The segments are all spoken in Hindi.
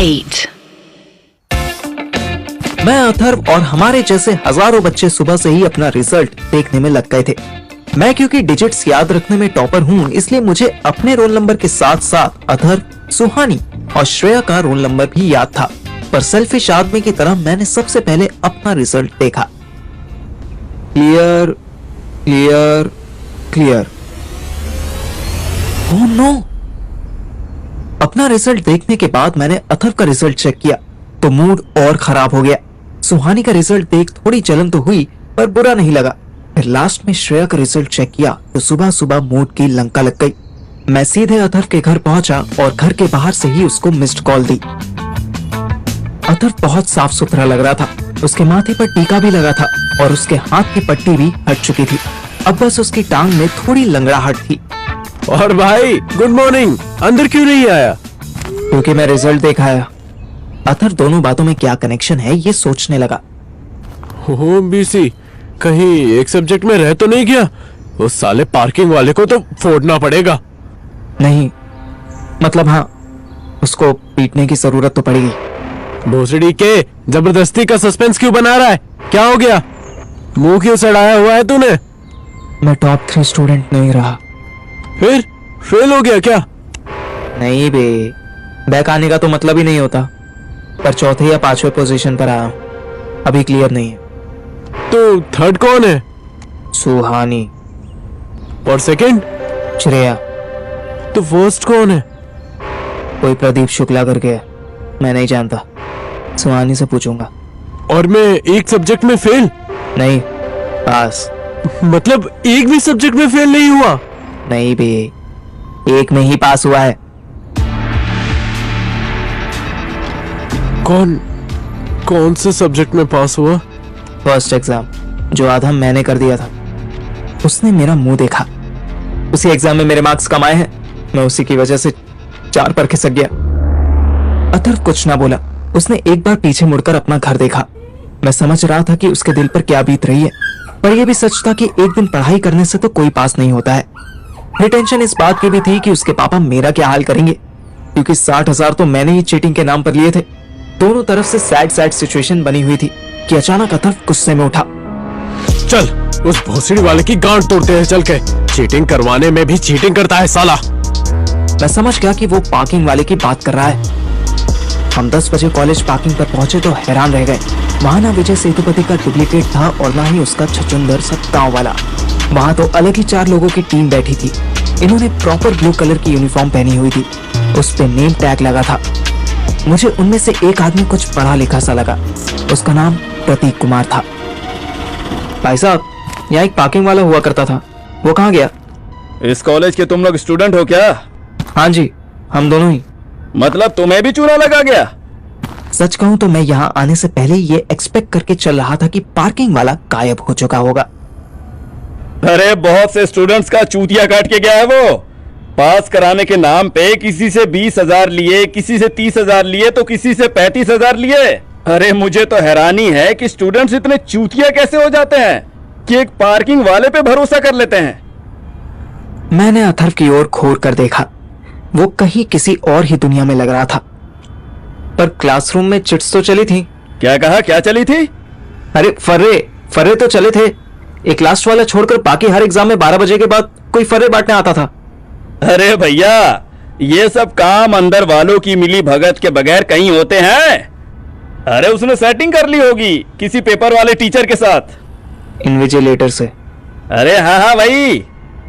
8. मैं, अथर्व और हमारे जैसे हजारों बच्चे सुबह से ही अपना रिजल्ट देखने में लग गए थे। मैं क्योंकि डिजिट्स याद रखने में टॉपर हूँ, इसलिए मुझे अपने रोल नंबर के साथ साथ अथर्व, सुहानी और श्रेया का रोल नंबर भी याद था। पर सेल्फिश आदमी की तरह मैंने सबसे पहले अपना रिजल्ट देखा। Clear, clear, clear. Oh no! अपना रिजल्ट देखने के बाद मैंने अथर्व का रिजल्ट चेक किया तो मूड और खराब हो गया। सुहानी का रिजल्ट देख थोड़ी जलन तो हुई पर बुरा नहीं लगा। फिर लास्ट में श्रेया का रिजल्ट चेक किया तो सुबह सुबह मूड की लंका लग गई। मैं सीधे अथर्व के घर पहुंचा और घर के बाहर से ही उसको मिस्ड कॉल दी। अथर्व बहुत साफ सुथरा लग रहा था। उसके माथे पर टीका भी लगा था और उसके हाथ की पट्टी भी हट चुकी थी। अब बस उसकी टांग में थोड़ी लंगड़ाहट थी। और भाई गुड मॉर्निंग, अंदर क्यों नहीं आया? क्योंकि मैं रिजल्ट देख आया। अथर्व दोनों बातों में क्या कनेक्शन है ये सोचने लगा। हो बीसी, कहीं एक सब्जेक्ट में रह तो नहीं गया? उस साले पार्किंग वाले को तो फोड़ना पड़ेगा। नहीं, मतलब हाँ, उसको पीटने की जरूरत तो पड़ेगी। भोसड़ी के, जबरदस्ती का सस्पेंस क्यों बना रहा है? क्या हो गया? मुंह क्यों सड़ाया हुआ है तूने? मैं टॉप 3 स्टूडेंट नहीं रहा। फिर फेल हो गया क्या? नहीं बे, बैक आने का तो मतलब ही नहीं होता। पर चौथे या 5वें पोजीशन पर आया, अभी क्लियर नहीं है। तो थर्ड कौन है? सुहानी। और सेकंड? श्रेया। तो फर्स्ट कौन है? कोई प्रदीप शुक्ला करके है, मैं नहीं जानता, सुहानी से पूछूंगा। और मैं एक सब्जेक्ट में फेल? नहीं, पास। मतलब एक भी सब्जेक्ट में फेल नहीं हुआ? नहीं बे, एक में ही पास हुआ है। कौन से सब्जेक्ट में पास हुआ? फर्स्ट एग्जाम, जो आधा मैंने कर दिया था। उसने मेरा मुंह देखा। उसी एग्जाम में मेरे मार्क्स कम आए हैं। मैं उसी की वजह से 4 पर खिसक गया। अथर्व कुछ ना बोला। उसने एक बार पीछे मुड़कर अपना घर देखा। मैं समझ रहा था कि उसके दिल पर क्या बीत रही है, पर यह भी सच था कि एक दिन पढ़ाई करने से तो कोई पास नहीं होता है। मेरी टेंशन इस बात की भी थी कि उसके पापा मेरा क्या हाल करेंगे, क्योंकि 60,000 तो मैंने ही चीटिंग के नाम पर लिए थे। दोनों तरफ से सैड सिचुएशन बनी हुई थी कि अचानक अथर्व गुस्से में उठा। चल, उस भोसड़ी वाले की गांड तोड़ते हैं चल के। चीटिंग करवाने में भी चीटिंग करता है साला। मैं समझ गया कि वो पार्किंग वाले की बात कर रहा है। हम 10 बजे कॉलेज पार्किंग पर पहुंचे तो हैरान रह गए। वहां ना विजय सेतुपति का डुप्लीकेट था और ना ही उसका छछुंदर सा गांव वाला। वहां तो अलग ही 4 लोगों की टीम बैठी थी। इन्होंने प्रॉपर ब्लू कलर की यूनिफॉर्म पहनी हुई थी। उस पे नेम टैग लगा था। मुझे उनमें से एक आदमी कुछ पढ़ा लिखा सा लगा। उसका नाम प्रतीक कुमार था। भाई साहब, यहाँ एक पार्किंग वाला हुआ करता था, वो कहाँ गया? इस कॉलेज के तुम लोग स्टूडेंट हो क्या? हाँ जी, हम दोनों ही। मतलब तुम्हें भी चूना लगा गया? सच कहूं तो मैं यहाँ आने से पहले ये एक्सपेक्ट करके चल रहा था कि पार्किंग वाला गायब हो चुका होगा। अरे बहुत से स्टूडेंट्स का चूतिया काट के गया है वो। पास कराने के नाम पे किसी से 20,000 लिए, किसी से 30,000 लिए, तो किसी से 35,000 लिए। अरे मुझे तो हैरानी है कि स्टूडेंट्स इतने चूतिया कैसे हो जाते हैं कि एक पार्किंग वाले पे भरोसा कर लेते हैं। मैंने अथर्व की ओर खोल कर देखा। वो कहीं किसी और ही दुनिया में लग रहा था। पर क्लासरूम में चिट्स तो चली थी। क्या कहा? क्या चली थी? अरे फर्रे तो चले थे। एक लास्ट वाला छोड़कर बाकी हर एग्जाम में 12 बजे के बाद कोई फर्रे बांटने आता था। अरे भैया, ये सब काम अंदर वालों की मिली भगत के बगैर कहीं होते हैं? अरे उसने सेटिंग कर ली होगी किसी पेपर वाले टीचर के साथ, इन्विजिलेटर से। अरे हाँ भाई,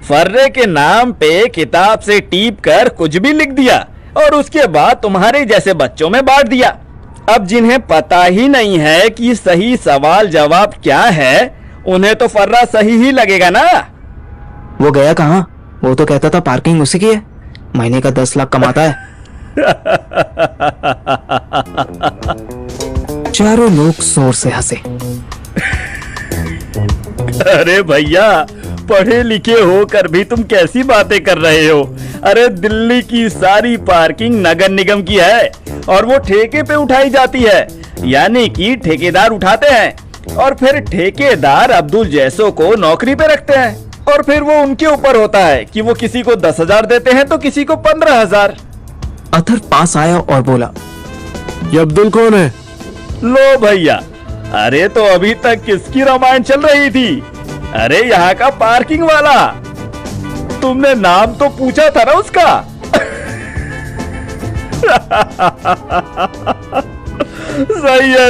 फर्रे के नाम पे किताब से टीप कर कुछ भी लिख दिया और उसके बाद तुम्हारे जैसे बच्चों में बांट दिया। अब जिन्हें पता ही नहीं है कि सही सवाल जवाब क्या है, उन्हें तो फर्रा सही ही लगेगा ना। वो गया कहाँ? वो तो कहता था पार्किंग उसी की है, महीने का 10 लाख कमाता है। चारों लोग जोर से हंसे। अरे भैया, पढ़े लिखे होकर भी तुम कैसी बातें कर रहे हो? अरे दिल्ली की सारी पार्किंग नगर निगम की है और वो ठेके पे उठाई जाती है, यानी कि ठेकेदार उठाते हैं और फिर ठेकेदार अब्दुल जैसों को नौकरी पे रखते हैं और फिर वो उनके ऊपर होता है कि वो किसी को 10,000 देते हैं तो किसी को 15,000। अथर्व पास आया और बोला, ये अब्दुल कौन है? लो भैया, अरे तो अभी तक किसकी रामायण चल रही थी? अरे यहाँ का पार्किंग वाला। तुमने नाम तो पूछा था ना उसका।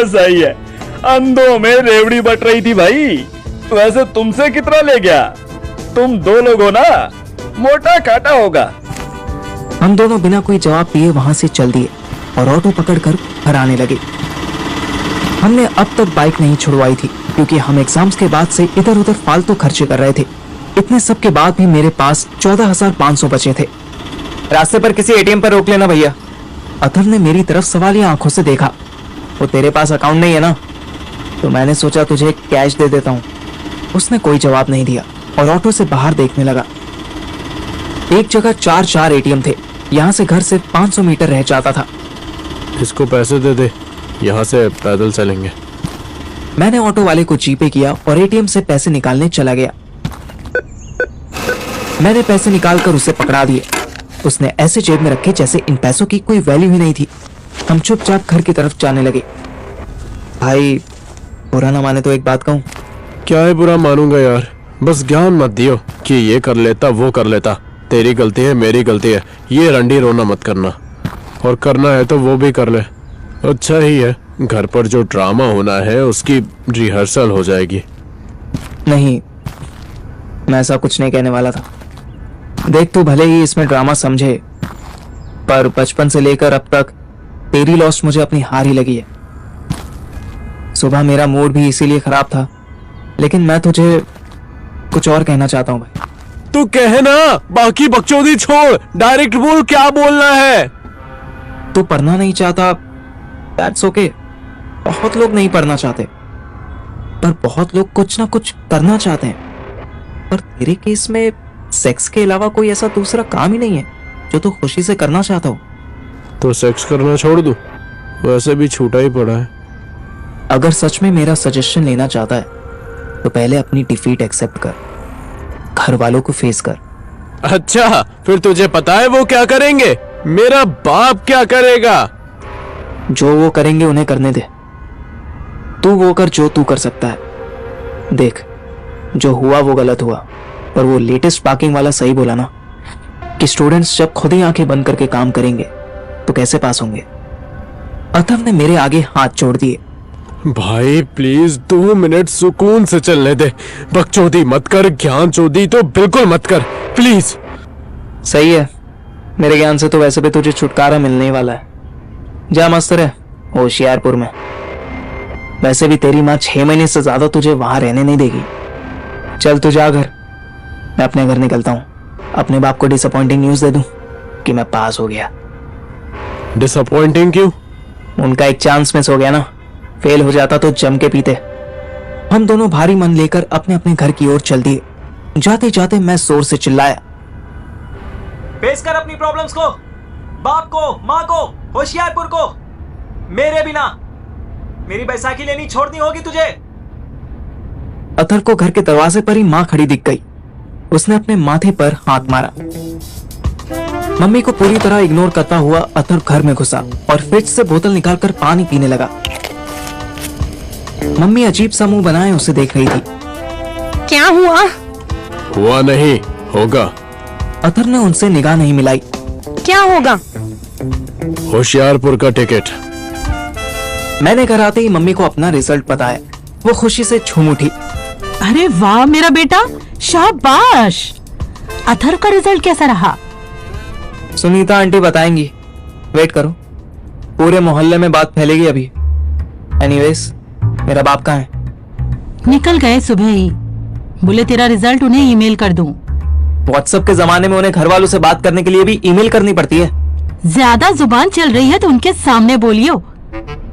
सही है। अंधों में रेवड़ी बट रही थी भाई। वैसे तुमसे कितना ले गया? तुम 2 लोग हो ना, मोटा काटा होगा। हम दोनों बिना कोई जवाब दिए वहां से चल दिए और ऑटो पकड़कर घर आने लगे। हमने अब तक बाइक नहीं छुड़वाई थी क्योंकि हम एग्जाम्स के बाद से इधर उधर फालतू खर्चे कर रहे थे। इतने सब के बाद भी मेरे पास 14,500 बचे थे। रास्ते पर किसी एटीएम पर रोक लेना भैया। अथर ने मेरी तरफ सवालिया आंखों से देखा। वो तेरे पास अकाउंट नहीं है ना, तो मैंने सोचा तुझे कैश दे देता हूँ। उसने कोई जवाब नहीं दिया और ऑटो से बाहर देखने लगा। एक जगह 4 एटीएम थे। यहाँ से घर से 500 मीटर रह जाता था। इसको पैसे दे दे, यहाँ से पैदल चलेंगे। मैंने ऑटो वाले को जीपे किया और एटीएम से पैसे निकालने चला गया। मैंने पैसे निकालकर उसे पकड़ा दिए। उसने ऐसे जेब में रखे जैसे इन पैसों की कोई वैल्यू ही नहीं थी। हम चुपचाप घर की तरफ जाने लगे। भाई बुरा ना माने तो एक बात कहूं। क्या है बुरा मानूंगा यार, बस ज्ञान मत दियो कि ये कर लेता वो कर लेता, तेरी गलती है मेरी गलती है, ये रंडी रोना मत करना। और करना है तो वो भी कर ले। अच्छा ही है, घर पर जो ड्रामा होना है उसकी रिहर्सल हो जाएगी। नहीं, मैं ऐसा कुछ नहीं कहने वाला था। देख, तू भले ही इसमें ड्रामा समझे, पर बचपन से लेकर अब तक तेरी लॉस मुझे अपनी हार ही लगी है। सुबह मेरा मूड भी इसीलिए खराब था, लेकिन मैं तुझे कुछ और कहना चाहता हूं भाई। तू कहे ना, बाकी बकचोदी छोड़, डायरेक्ट बोल क्या बोलना है। तू पढ़ना नहीं चाहता, दैट्स ओके। बहुत लोग नहीं पढ़ना चाहते, पर बहुत लोग कुछ ना कुछ करना चाहते हैं। पर तेरे केस में सेक्स के अलावा कोई ऐसा दूसरा काम ही नहीं है जो तू खुशी से करना चाहता हो। तो सेक्स करना छोड़ दूं? वैसे भी छूटा ही पड़ा है। अगर सच में मेरा सजेशन लेना चाहता है तो पहले अपनी डिफीट एक्सेप्ट कर, घर वालों को फेस कर। अच्छा, फिर तुझे पता है वो क्या करेंगे? मेरा बाप क्या करेगा? जो वो करेंगे उन्हें करने दे। तू वो कर जो तू कर सकता है। देख, जो हुआ वो गलत हुआ, पर वो लेटेस्ट पार्किंग वाला सही बोला ना कि स्टूडेंट्स जब खुद ही आंखें बंद करके काम करेंगे तो कैसे पास होंगे। अथर्व ने मेरे आगे हाथ जोड़ दिए। भाई प्लीज 2 मिनट सुकून से चलने दे। बकचोदी मत कर, ज्ञान चोदी तो बिल्कुल मत कर, प्लीज। सही है, मेरे ज्ञान से तो वैसे भी तुझे छुटकारा मिलने ही वाला है। जा मस्त रहे होशियारपुर में। वैसे भी तेरी माँ 6 महीने से ज्यादा तुझे वहां रहने नहीं देगी। चल तू जा घर, मैं अपने घर निकलता हूँ। अपने बाप को डिसअपॉइंटिंग न्यूज दे दूं कि मैं पास हो गया। डिसअपॉइंटिंग क्यों? उनका एक चांस मिस हो गया ना, फेल हो जाता तो जम के पीते। हम दोनों भारी मन लेकर अपने अपने घर की ओर चल दिए। जाते जाते मैं जोर से चिल्लाया, फेस कर अपनी प्रॉब्लम्स को, बाप को, माँ को, होशियारपुर को। मेरे बिना मेरी बैसाखी लेनी छोड़नी होगी तुझे। अथर को घर के दरवाजे पर ही माँ खड़ी दिख गई। उसने अपने माथे पर हाथ मारा। मम्मी को पूरी तरह इग्नोर करता हुआ अथर घर में घुसा और फ्रिज से बोतल निकालकर पानी पीने लगा। मम्मी अजीब सा मुंह बनाए उसे देख रही थी। क्या हुआ? हुआ नहीं, होगा। अथर ने उनसे निगाह नहीं मिलाई। क्या होगा? होशियारपुर का टिकट। मैंने घर आते ही मम्मी को अपना रिजल्ट बताया। वो खुशी से झूम उठी। अरे वाह मेरा बेटा, शाबाश। अथर का रिजल्ट कैसा रहा? सुनीता आंटी बताएंगी, वेट करो। पूरे मोहल्ले में बात फैलेगी अभी। एनीवेज, मेरा बाप कहाँ है? निकल गए सुबह ही। बोले तेरा रिजल्ट उन्हें ईमेल कर दूं। व्हाट्सएप के जमाने में उन्हें घर वालों से बात करने के लिए भी ईमेल करनी पड़ती है। ज्यादा जुबान चल रही है तो उनके सामने बोलियो,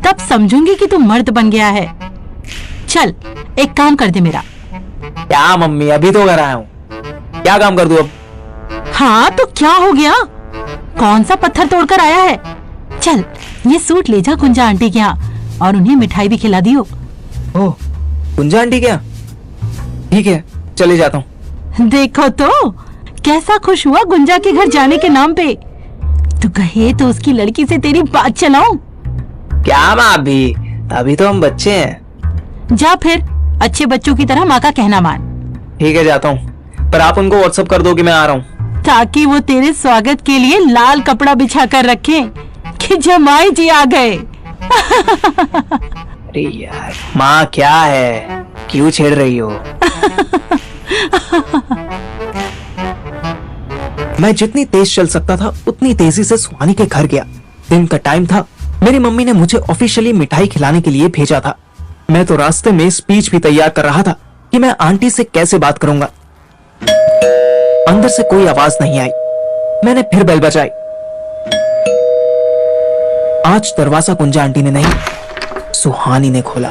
तब समझूंगी कि तू मर्द बन गया है। चल एक काम कर दे मेरा। क्या मम्मी, अभी तो घर आया हूँ, क्या काम कर दूं अब? हाँ तो क्या हो गया? कौन सा पत्थर तोड़कर आया है? चल ये सूट ले जा कुंजा आंटी के यहाँ और उन्हें मिठाई भी खिला दियो। ओह, कुंजा आंटी क्या? ठीक है, चले जाता हूँ। देखो तो कैसा खुश हुआ गुंजा के घर जाने के नाम पे। तू कहे तो उसकी लड़की से तेरी बात चलाऊं। क्या भाभी, अभी तो हम बच्चे हैं। जा फिर अच्छे बच्चों की तरह माँ का कहना मान, ठीक है जाता हूँ, पर आप उनको व्हाट्सअप कर दो कि मैं आ रहा हूँ। ताकि वो तेरे स्वागत के लिए लाल कपड़ा बिछा कर रखे कि जमाई जी आ गए। अरे यार माँ क्या है, क्यों छेड़ रही हो? मैं जितनी तेज चल सकता था उतनी तेजी से सुहानी के घर गया। दिन का टाइम था, मेरी मम्मी ने मुझे ऑफिशियली मिठाई खिलाने के लिए भेजा था। मैं तो रास्ते में स्पीच भी तैयार कर रहा था कि मैं आंटी से कैसे बात करूंगा। अंदर से कोई आवाज नहीं आई। मैंने फिर बेल बजाई। आज दरवाजा कुंजा आंटी ने नहीं, सुहानी ने खोला।